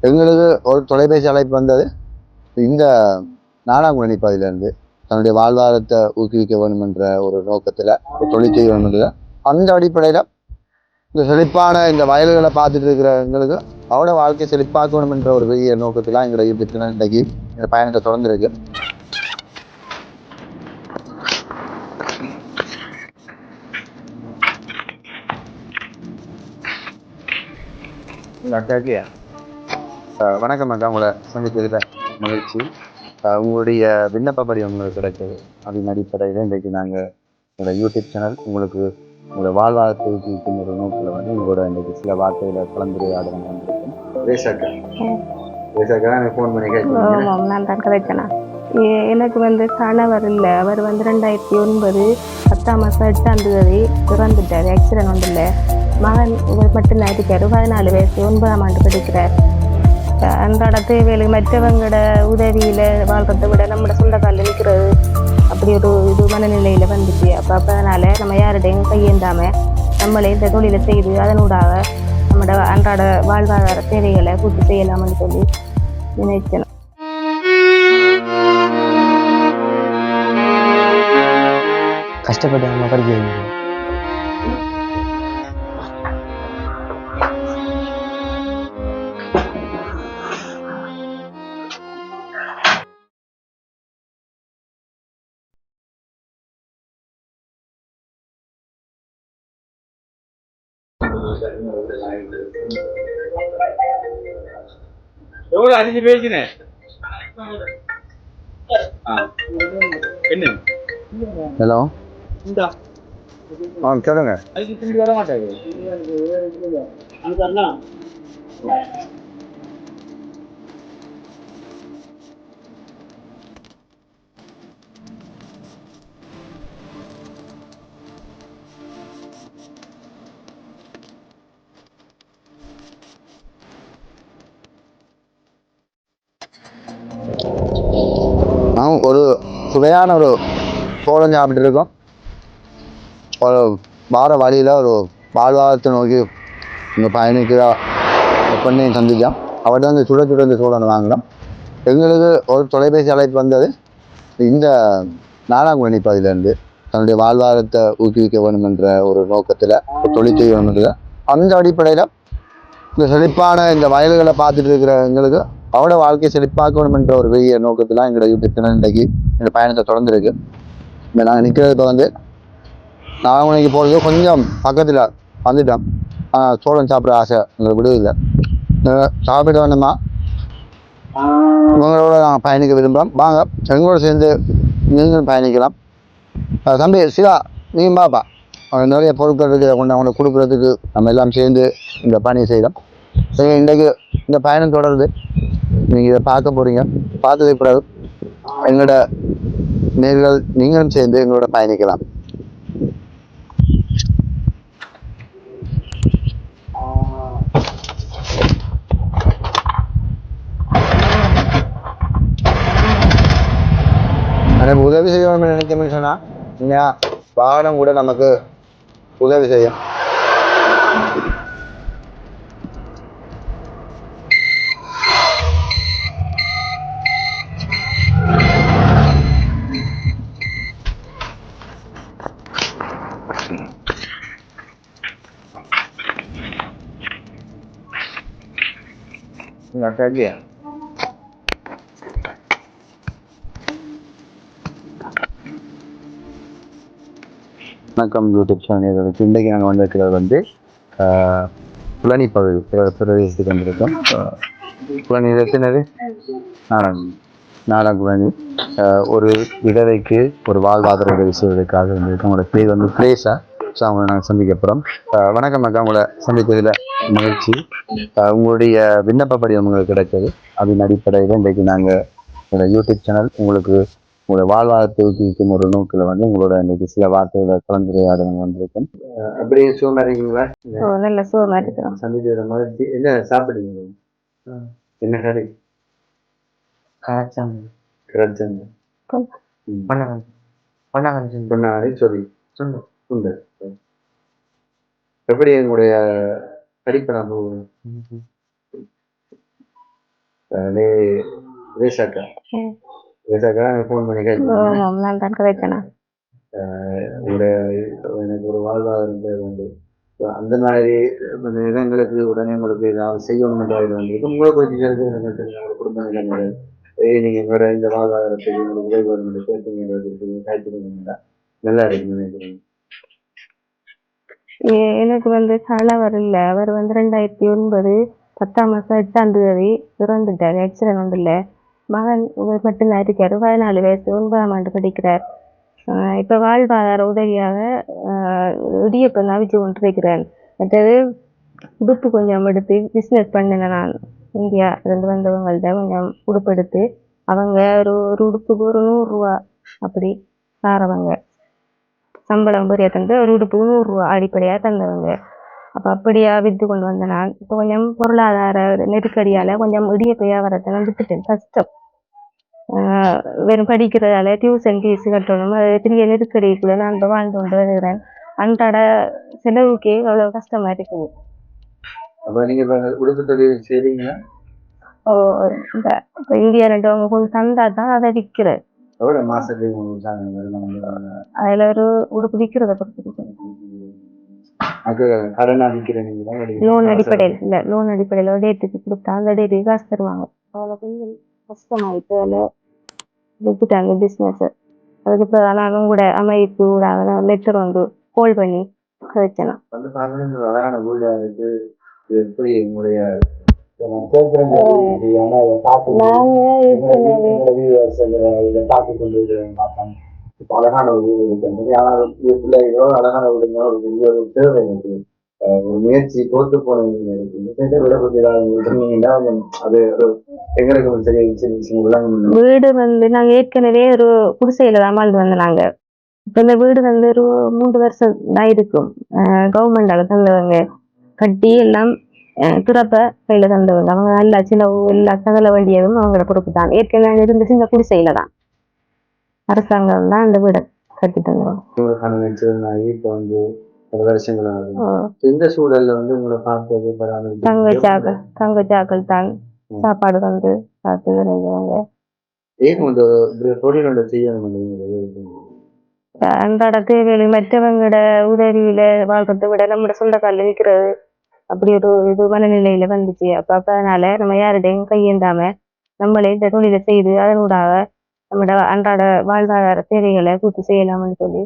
எங்களுக்கு ஒரு தொலைபேசி அழைப்பு வந்தது. இந்த நாலாங்குடி பகுதியிலேருந்து தன்னுடைய வாழ்வாதாரத்தை ஊக்குவிக்க வேண்டும் என்ற ஒரு நோக்கத்தில் தொழில் செய்ய வேண்டும் என்ற அந்த அடிப்படையில் இந்த செழிப்பான இந்த வயல்களை பார்த்துட்டு இருக்கிற எங்களுக்கு அவரோட வாழ்க்கை செழிப்பாக்க வேண்டும் என்ற ஒரு பெரிய நோக்கத்தில் எங்களை இன்றைக்கு இந்த பயணத்தை தொடர்ந்துருக்கு. வணக்கம் அக்கா, உங்களை சந்தித்ததில் மகிழ்ச்சி. உங்களுடைய விண்ணப்ப படிவம் உங்களுக்கு கிடைச்சது. அதன் அடிப்படையில் இன்றைக்கு நாங்கள் உங்களோட யூடியூப் சேனல் உங்களுக்கு உங்களோட வாழ்வாதாரத்தை ஊக்குவிக்கும் ஒரு நோக்கில் உங்களோட இன்றைக்கு சில வார்த்தைகளை கலந்துரையாடல் வந்திருக்கேன். எனக்கு ஃபோன் பண்ணி கேட்கணும். நான் தான் கதைச்சேனா. எனக்கு கணவர் இல்லை. அவர் 2009 10ஆம் மாதம் 8ஆம் தேதி இறந்துட்டார். ஆக்சிடென்ட் ஒன்றும் இல்லை. மகன் மட்டும்தான் இருக்காரு. 14 வயசு, 9ஆம் ஆண்டு படிக்கிறார். அன்றாட தேவைகளுக்கு மற்றவங்களோட உதவியில வாழ்றதை விட நம்மளோட சொந்த காலில் நிற்கிறது அப்படி ஒரு இது மனநிலையில வந்துச்சு. அப்போ அதனால நம்ம யாருடையும் கையேந்தாம நம்மளே இந்த தொழிலை செய்து அதனூடாக நம்மளோட அன்றாட வாழ்வாதார தேவைகளை பூர்த்தி செய்யலாம்னு சொல்லி நினைச்சேன். கஷ்டப்பட்டு நம்ம படிக்க எவ்வளவு அரிசி பேசினேன் என்ன? ஹலோ, சொல்லுங்க. வர மாட்டாரு. ஒரு சுவையான ஒரு சோளம் சாப்பிட்டு இருக்கோம். ஒரு வார வழியில் ஒரு வாழ்வாதாரத்தை நோக்கி இங்கே பயணிக்கிற பெண்ணையும் சந்தித்தோம். அவர்கிட்ட வந்து சுட சுட இந்த சோளம் வாங்கினோம். எங்களுக்கு ஒரு தொலைபேசி அழைப்பு வந்தது. இந்த நாலாங்குடி பகுதியிலேருந்து தன்னுடைய வாழ்வாதாரத்தை ஊக்குவிக்க வேண்டும் என்ற ஒரு நோக்கத்தில் தொழில் செய்ய வேண்டும் என்ற அந்த அடிப்படையில் இந்த செழிப்பான இந்த வயல்களை பார்த்துட்டு இருக்கிற எங்களுக்கு அவரோட வாழ்க்கையை செழிப்பாக்க வேண்டும் என்ற ஒரு பெரிய நோக்கத்தில் எங்களோட யூடியூப் சேனல் இன்றைக்கு இந்த பயணத்தை தொடர்ந்துருக்கு. இப்போ நாங்கள் நிற்கிறது இப்போ நாலாங்குடிக்கு போகிறது கொஞ்சம் பக்கத்தில் வந்துட்டோம். சோளம் சாப்பிட்ற ஆசை எங்களுக்கு விடுவதில்லை. சாப்பிட்டு வேணுமா இவங்களோட நாங்கள் பயணிக்க விரும்புகிறோம். வாங்க எங்களோட சேர்ந்து நீங்களும் பயணிக்கலாம். தம்பி சிவா, நீயும் பாப்பா, நிறைய பொருட்கள் இருக்குது கொண்டு அவங்களை கொடுக்குறதுக்கு நம்ம எல்லாம் சேர்ந்து இந்த பணியை செய்கிறோம். இன்றைக்கு இந்த பயணம் தொடருது. நீங்கள் இதை பார்க்க போகிறீங்க. பார்த்ததுக்கு பிறகு எங்களோட நேர்கள் நீங்களும் சேர்ந்து எங்களோட பயணிக்கலாம். எனக்கு உதவி செய்யணும்னு நினைக்கணும்னு சொன்னால் நீங்கள் வாகனம் கூட நமக்கு உதவி செய்யும். Nggak வணக்கம் யூடியூப் சேனல். இன்றைக்கு நாங்கள் வந்திருக்கிறது புலனி பகுதி பிரதேசத்துக்கு வந்திருக்கோம். புலனி எத்தனது நாலாங்குடி ஒரு விதவைக்கு ஒரு வாழ்வாதார உதவி செய்வதற்காக வந்திருக்கோம். உங்களோட பேர் பிளேஸா? ஸோ அவங்களை நாங்கள் சந்திக்க போகிறோம். வணக்கம் அக்கா, உங்களை சந்தித்ததில் மகிழ்ச்சி. உங்களுடைய விண்ணப்ப படிவம் உங்களுக்கு கிடைச்சது. அதன் அடிப்படையில் இன்றைக்கு நாங்கள் உங்களோட யூடியூப் சேனல் உங்களுக்கு உங்களோட வாழ்வாதாரத்தை ஊக்குவிக்கும் ஒரு நோக்கில் உங்களோட இன்னைக்கு சில வார்த்தைகளை கலந்துரையாடல் வந்திருக்கேன். அப்படியே சுகமா இருக்கீங்களா? நல்ல சுகமா இருக்கிறோம். சந்திக்கிற மகிழ்ச்சி. என்ன சாப்பிடுறீங்க? என்ன கறி? பொன்னாடி சொல்லி சுண்டல். எப்படி எங்களுடைய படிப்பை நம்ம அதே ரேஷாக்கா ரேஷாக்கா ஃபோன் பண்ணி கேட்டேன். ஆமாம் நான் தான் கதைச்சேனா. ஒரு எனக்கு ஒரு வாழ்வாதாரம் தேவை உண்டு. அந்த மாதிரி இடங்களுக்கு உடனே உங்களுக்கு ஏதாவது செய்யணும் வந்து உங்களை பற்றி எனக்கு தெரியும். உங்களோட குடும்ப நிலைமைகள் நீங்கள் எங்களோட இந்த வாழ்வாதாரத்துக்கு உங்களுக்கு உதவி வரணும் கேட்டீங்க காய்ச்சிருந்தீங்களா நல்லா இருக்குன்னு நினைக்கிறேன். எனக்கு கணவர் இல்லை. அவர் 2009 10ஆம் மாதம் 8ஆம் தேதி இறந்துட்டார். ஆக்சிடென்ட் ஒன்றும் இல்லை. மகன் மட்டும்தான் இருக்காரு. 14 வயசு, 9ஆம் ஆண்டு படிக்கிறார். இப்போ வாழ்வாதார உதவியாக இடியப்பம் அவிச்சு கொண்டிருக்கிறேன். மற்றது உடுப்பு கொஞ்சம் எடுத்து பிஸ்னஸ் பண்ணினேன். நான் இந்தியா இருந்து வந்தவங்கள்ட்ட கொஞ்சம் உடுப்பு எடுத்து அவங்க ஒரு உடுப்புக்கு ஒரு 100 ரூபா அப்படி சாரவங்க சம்பளம் பெரிய தந்து ஒரு உடுப்புக்கு 100 ரூபா அடிப்படையாக தந்தவங்க. அப்போ அப்படியா விற்று கொண்டு வந்த நான் இப்போ கொஞ்சம் பொருளாதார நெருக்கடியால் கொஞ்சம் இடியப்ப வியாபாரத்தை நான் விட்டுட்டேன். கஷ்டம். வெறும் படிக்கிறதால டியூஷன் ஃபீஸ் கட்டணும். அது பெரிய நெருக்கடிக்குள்ள நான் இப்போ வாழ்ந்து கொண்டு வருகிறேன். அன்றாட செலவுக்கே அவ்வளோ கஷ்டமா இருக்குது. அப்போ நீங்கள் உடுப்பு தொழில் செய்றீங்களா? ஓ இந்த இப்போ இந்தியா 2 அவங்க கொஞ்சம் தந்தா தான் அதை விற்கிறேன். எவ்வளோ மாதத்துக்கு அதில் ஒரு உடுப்பு விற்கிறத பொறுத்து கடனாக விற்கிறீங்களா? லோன் அடிப்படையில் இல்லை. லோன் அடிப்படையில் ஒரு டேட்டுக்கு கொடுத்தா அந்த டேட்டுக்கு காசு தருவாங்க. அதில் கொஞ்சம் கஷ்டமாயிட்டு அதில் விட்டுட்டாங்க பிஸ்னஸ். அதுக்கு இப்போ நானும் கூட அமைப்பு கூட லெட்டர் கால் பண்ணி வச்சேன். அழகான வீடு இருக்கு. எப்படி உங்களுடைய அழகான வீடு இருக்கு. அழகான வீடுங்க ஒரு பெரிய ஒரு தேவை எனக்கு. ஒரு முயற்சி தோற்று போனது இருக்கு. விட சொன்னீங்கன்னா அது எங்களுக்கு ஒரு பெரிய விஷயம். வீடு நாங்க ஏற்கனவே ஒரு குடிசையில தான் வாழ்ந்து வந்தாங்க. இப்ப இந்த வீடு ஒரு 3 வருஷம் தான் இருக்கும். கவர்மெண்டால தந்தவங்க கட்டி எல்லாம் துறப்ப கையில தந்தவங்க. அவங்க எல்லா சிலவு எல்லா தகவல வேண்டியதும் அவங்களோட பொறுப்பு தான். ஏற்கனவே இருந்துச்சு இந்த குடிசையில தான். அரசாங்கம் தான் இந்த வீடை கட்டி தந்தவங்க. இப்ப பல வருஷங்கள் இந்த சூழல்ல உங்களை பார்த்தது தங்கச்சாக்கள் தான் சாப்பாடு பார்த்து இருந்தவங்க. அன்றாட தேவையில மற்றவங்களோட உதவியில வாழ்றதை விட நம்மளோட சொந்த காலில் நிற்கிறது அப்படி ஒரு இது மனநிலையில வந்துச்சு. அப்ப அதனால நம்ம யாருடையும் கையேந்தாம நம்மளே இந்த தொழிலை செய்து அதனூடாக நம்மளோட அன்றாட வாழ்வாதார தேவைகளை பூர்த்தி செய்யலாம்னு சொல்லி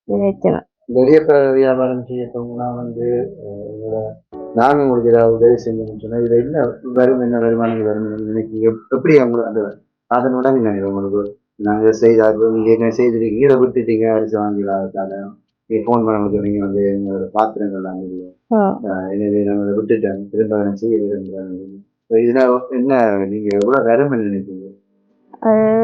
நினைச்சேன். நிறைய வியாபாரம் செய்யறவங்கன்னா நாங்க உங்களுக்கு ஏதாவது உதவி செஞ்சோம்னு சொன்னா இதுல என்ன வரும், என்ன வருமானங்கள் வரும் நினைக்கிறீங்க? எப்படி அவங்களுக்கு அந்த அதனோட உங்களுக்கு நாங்க செய்தார்கள் நீங்க என்ன செய்திருக்கீங்க, இதை விட்டுட்டீங்க அரிசி வாங்கிடாத நீங்க ஃபோன் பண்ண நீங்க எங்களோட பாத்திரங்கள் எனவே நாங்க விட்டுட்டேன் திரும்ப செய்ய இதுல என்ன நீங்க எவ்வளவு வரும் நினைக்கிறீங்க?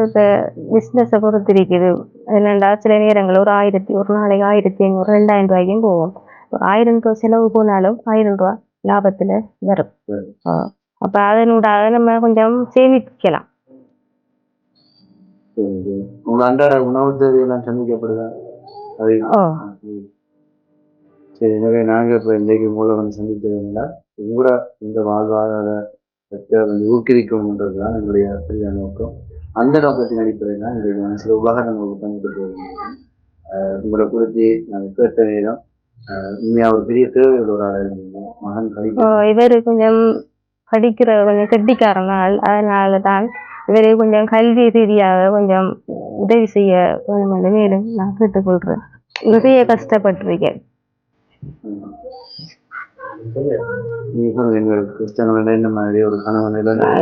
இப்போ பிஸ்னஸை பொறுத்து இருக்குது. என்னென்னா சில நேரங்கள் ஒரு நாளைக்கு 1500 2000 ரூபாய்க்கும் போகும். 1000 ரூபா செலவு போனாலும் 1000 ரூபா லாபத்துல வரும். அப்ப அதனூடாக நம்ம கொஞ்சம் சேமிக்கலாம். உங்க அன்றாட உணவு தேவையெல்லாம் சந்திக்கப்படுதா? சரி, எனவே நாங்க இப்ப இன்றைக்கு மூலம் சந்தித்ததுன்னா கூட இந்த வாழ்வாதாரத்தை ஊக்குவிக்கணுன்றதுதான் எங்களுடைய பெரிய நோக்கம். அந்த நோக்கத்தின் அடிப்படையில் தான் எங்களுடைய சில உபகரணங்களுக்கு பயன்படுத்தி உங்களை குறித்து நாங்கள் கேட்ட நேரம் உண்மையா ஒரு பெரிய தேவைகள் ஒரு ஆள் மகன் இவரு கொஞ்சம் படிக்கிற கொஞ்சம் கெட்டிக்காரனால் அதனாலதான் இவரை கொஞ்சம் கல்வி ரீதியாக கொஞ்சம் உதவி செய்ய வேண்டும் என்று மேலும் நான் கேட்டுக்கொள்றேன். நிறைய கஷ்டப்பட்டிருக்கேன்.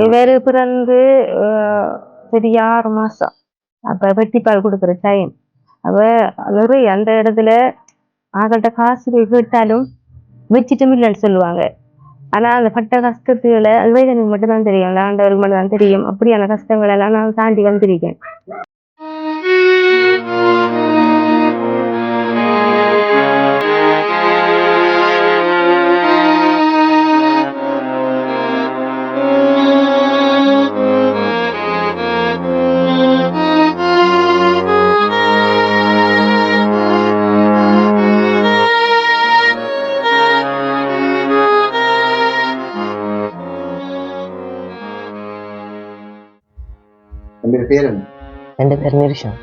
இவரு பிறந்து பெரிய 6 மாசம் அப்ப வெட்டிப்பால் கொடுக்குற டைம். அப்ப நிறைய அந்த இடத்துல அவங்கள்ட்ட காசு கேட்டாலும் வச்சுட்டும் இல்லைன்னு சொல்லுவாங்க. ஆனா அந்த பட்ட கஷ்டத்துல எனக்கு மட்டும்தான் தெரியும், ஆண்டவருக்கு மட்டும்தான் தெரியும். அப்படியான கஷ்டங்கள் எல்லாம் நான் தாண்டி வந்திருக்கேன். தம்பி பேர் என்ன? ரெண்டு பேர் நிமிஷம்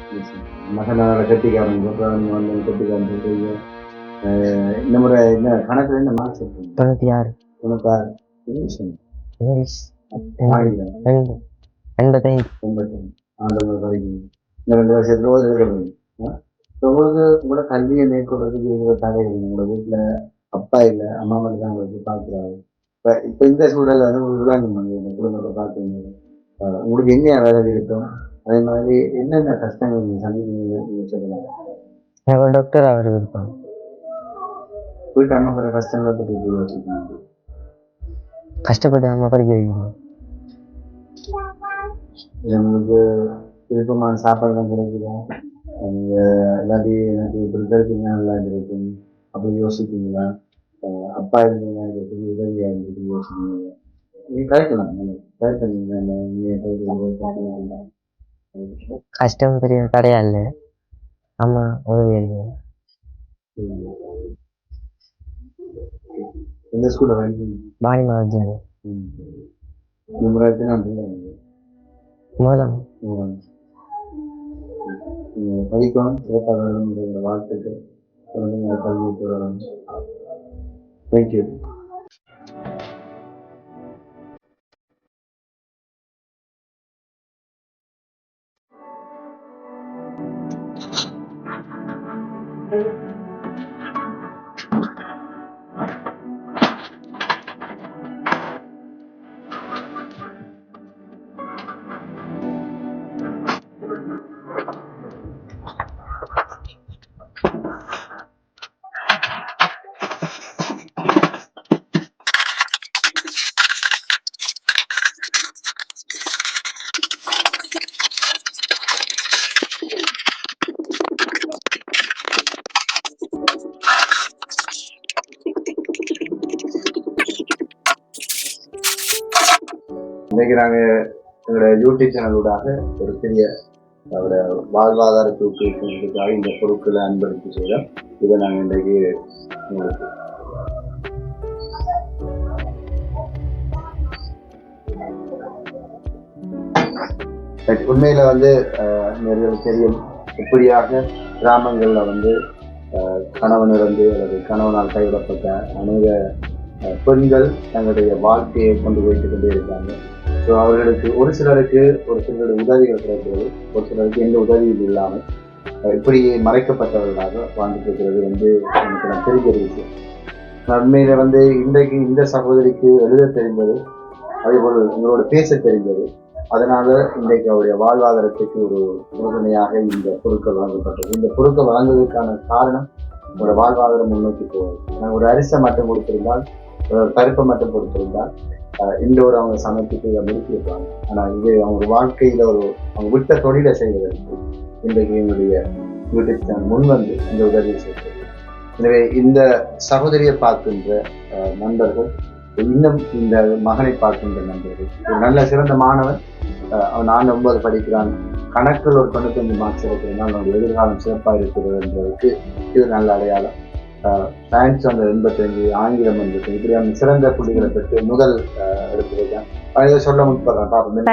மகனால கட்டிக்காரன் வந்து கட்டிக்காரன் சொல்றீங்க. இந்த முறை என்ன கணக்குல என்ன மார்க்ஸ் எடுத்தீங்க? 96 96. விஷயம் இங்கிலீஷ் ஆங்கிலம் 85 ஆண்டவர் வரைக்கும் இந்த 2 வருஷத்துல ஒரு இருக்கிறது. உங்களுக்கு உங்களோட கல்வியை மேற்கொள்றதுக்கு இவங்க தடை இல்லை. உங்களோட வீட்டுல அப்பா இல்லை, அம்மா மட்டும் தான் உங்களுக்கு பார்க்குறாரு. இப்ப இந்த சூழல்ல வந்து உங்களுக்கு உதாரணம் பண்ணுங்க, இந்த குடும்பத்தை பார்க்குறீங்க. உங்களுக்கு எங்க வேலை இருக்கும், அதே மாதிரி என்னென்ன கஷ்டங்கள் நீங்க சந்திக்கிறீங்க நீங்க சொல்லலாம். எனக்கு டாக்டர் அவர் இருப்பாங்க. வீட்டு அம்மா கஷ்டங்களை பற்றி யோசிக்கணும். கஷ்டப்பட்டு அம்மா படிக்க வைக்கணும். உங்களுக்கு விருப்பமான சாப்பாடுலாம் கிடைக்குதா? நீங்க எல்லாத்தையும் எனக்கு இப்படி கிடைக்குங்க நல்லா இருக்கும் அப்படி யோசிப்பீங்களா? அப்பா இருந்தீங்கன்னா எனக்கு உதவியா இருந்துட்டு யோசிப்பீங்களா? நீங்க கிடைக்கலாம், கஷ்டம் பெரிய தடையா இல்லை, அம்மா உதவி இருக்கு. எந்த ஸ்கூல்ல வாங்கி பாணி மாவட்டம் மூலம் படிக்கணும், சிறப்பாக வாழ்த்துக்கள். கல்வி தொடரணும். தேங்க்யூ. இன்னைக்கு நாங்கள் எங்களோட யூடியூப் சேனலூடாக ஒரு பெரிய அவரோட வாழ்வாதாரத்தை ஊக்குவிக்கிறதுக்காக இந்த பொருட்களை அன்பளிப்பு செய்தோம். இதை நாங்கள் இன்றைக்கு உங்களுக்கு உண்மையில வந்து நிறைய தெரியும். இப்படியாக கிராமங்கள்ல வந்து கணவன் இருந்து அல்லது கணவனால் கைவிடப்பட்ட அநேக பெண்கள் தங்களுடைய வாழ்க்கையை கொண்டு போய்ட்டு கொண்டே இருக்காங்க. ஸோ அவர்களுக்கு ஒரு சிலருடைய உதவிகள் கிடைக்கிறது, ஒரு சிலருக்கு எந்த உதவியும் இல்லாமல் இப்படி மறைக்கப்பட்டவர்களாக வாழ்ந்துட்டு இருக்கிறது வந்து எனக்கு நான் தெரிஞ்ச ஒரு விஷயம். உண்மையில வந்து இன்றைக்கு இந்த சகோதரிக்கு எழுத தெரிந்தது, அதேபோல் எங்களோட பேச தெரிந்தது. அதனால இன்றைக்கு அவருடைய வாழ்வாதாரத்துக்கு ஒரு உறுதுணையாக இந்த பொருட்கள் வழங்கப்பட்டது. இந்த பொருட்கள் வழங்குவதற்கான காரணம் ஒரு வாழ்வாதாரம் முன்னோக்கி போகுது. நாங்கள் ஒரு அரிசை மட்டும் கொடுத்திருந்தால், ஒரு பருப்பை மட்டும் கொடுத்திருந்தால் இந்த ஒரு அவங்க சமைத்துட்டு இதை முடித்திருப்பாங்க. ஆனால் இது அவங்க வாழ்க்கையில அவங்க விட்ட தொழிலை செய்வதற்கு இன்றைக்கு எங்களுடைய யூடியூப் சேனல் முன் வந்து இந்த உதவியை செய்கிறது. எனவே இந்த சகோதரியை பார்க்கின்ற நண்பர்கள், இன்னும் இந்த மகனை பார்க்கின்ற நண்பர்கள், ஒரு நல்ல சிறந்த மாணவன், அவன் 9 படிக்கிறான், கணக்கில் ஒரு 95 மார்க்ஸ் இருக்கிறதுனால அவனுடைய எதிர்காலம் சிறப்பாக இருக்கிறது என்பதற்கு இது நல்ல அடையாளம். சயின்ஸ் வந்து 85, ஆங்கிலம் 85, இப்படியான சிறந்த புள்ளிகளை பெற்று முதல் எடுத்துருக்கேன். இதை சொல்ல முற்படுறேன் பார்ப்போம்.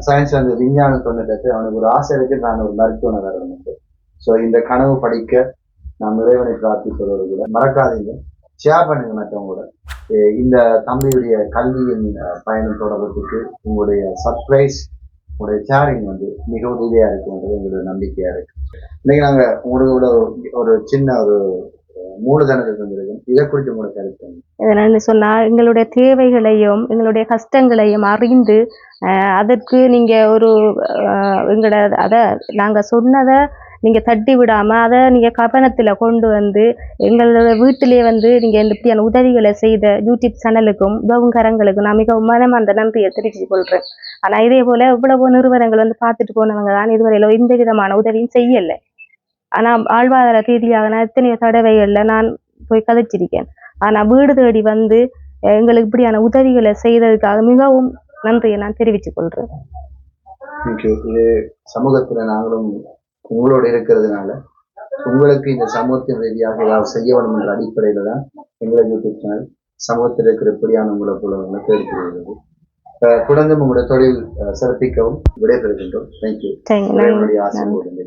சயின்ஸ் வந்து விஞ்ஞானம் 98, அவனுக்கு ஒரு ஆசை இருக்கு, நான் ஒரு மருத்துவனை வரணும். ஸோ இந்த கனவு படிக்க நாம் இறைவனை பிரார்த்திப்பதோடு கூட மறக்காதீங்க, ஷேர் பண்ணுங்க மற்றவங்களோட. இந்த தம்பியுடைய கல்வியின் பயணம் தொடர்புக்கு உங்களுடைய சர்ப்ரைஸ், உங்களுடைய ஷேரிங் வந்து மிக உதவியா இருக்குன்றது எங்களுடைய நம்பிக்கையா இருக்கு. இன்னைக்கு நாங்க உங்களோட ஒரு சின்ன ஒரு மூலதனத்தை தந்திருக்கோம். இதை குறித்து உங்களோட கருத்து என்னன்னு சொன்னா, எங்களுடைய தேவைகளையும் எங்களுடைய கஷ்டங்களையும் அறிந்து அதற்கு நீங்க ஒரு எங்களோட அதை நாங்க சொன்னதை நீங்க தட்டி விடாம அதை நீங்க கவனத்துல கொண்டு வந்து எங்களோட வீட்டிலேயே வந்து நீங்க இப்படியான உதவிகளை செய்த யூடியூப் சேனலுக்கும் உதவுங்கரங்களுக்கும் நான் மிகவும் மனமார்ந்த நன்றியை தெரிவித்துக் கொள்றேன். ஆனா இதே போல இவ்வளவு நிறுவனங்கள் வந்து பார்த்துட்டு போனவங்க தான் இதுவரையில எந்த விதமான உதவியும் செய்யலை. ஆனா வாழ்வாதார ரீதியாக நான் எத்தனையோ தடவைகள்ல நான் போய் கதைச்சிருக்கேன். ஆனா வீடு தேடி வந்து எங்களுக்கு இப்படியான உதவிகளை செய்ததுக்காக மிகவும் நன்றியை நான் தெரிவித்துக் கொள்றேன். சமூகத்துல நாங்களும் உங்களோட இருக்கிறதுனால உங்களுக்கு இந்த சமூகத்தின் ரீதியாக ஏதாவது செய்ய வேண்டும் என்ற அடிப்படையில தான் எங்களை யூடியூப் சேனல் சமூகத்தில் இருக்கிற இப்படியான உங்களை போலவங்களை தேடிக்கிறது. தொடர்ந்து உங்களுடைய தொழில் சிறப்பிக்கவும் விடைபெறுகின்றோம். தேங்க்யூ. சரிங்க, நன்றி. ஆசை போடுங்க.